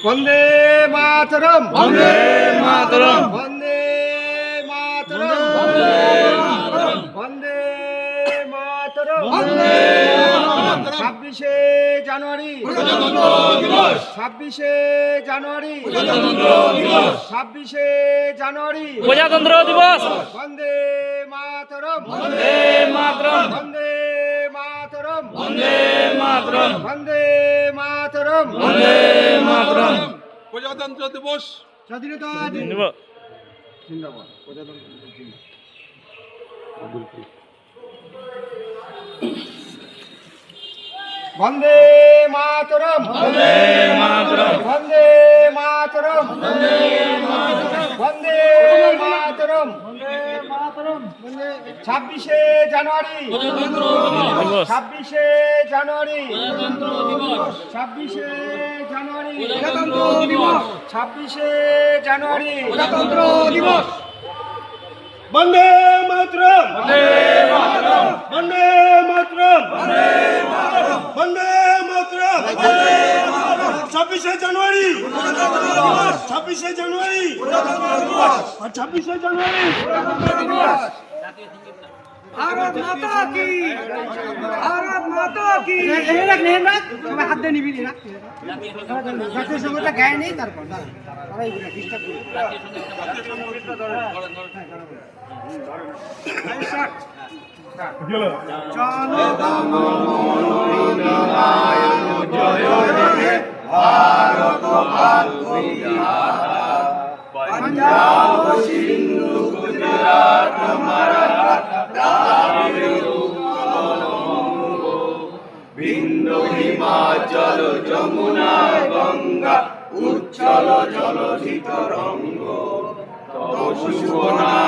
বন্দে মাতরম, বন্দে মাতরম, বন্দে মাতরম, বন্দে মাতরম। 26শে জানুয়ারি, 26শে জানুয়ারি, 26শে জানুয়ারি প্রজাতন্ত্র দিবস। বন্দে মাতরম, বন্দে মাতরম, বন্দে মাতরম, বন্দে মাতরম, বন্দে মাতরম। বন্দে মাতরম। প্রজাতন্ত্র দিবস, স্বাধীনতা দিবস। জিন্দাবাদ। প্রজাতন্ত্র দিবস জিন্দাবাদ। বন্দে মাতরম, বন্দে মাতরম, বন্দে মাতরম, বন্দে মাতরম। 26শে জানুয়ারি, 26শে জানুয়ারি, 26শে জানুয়ারি, 26শে জানুয়ারি প্রজাতন্ত্র দিবস। বন্দে মাতরম, বন্দে মাতরম, বন্দে মাতরম, বন্দে মাতরম। 26শে জানুয়ারি, 26শে জানুয়ারি, 26শে জানুয়ারি। भारत माता की, भारत माता की। সবাই হাত দিয়ে নিবি না জাতীয় সঙ্গীতটা গায়ে নেই তারপর সবাই ডিস্টার্ব করে पंजाब सिंधु गुजरात मराठा बिंदु हिमाचल जमुना गंगा उच्छल जलधित रंग तव शुभ नाम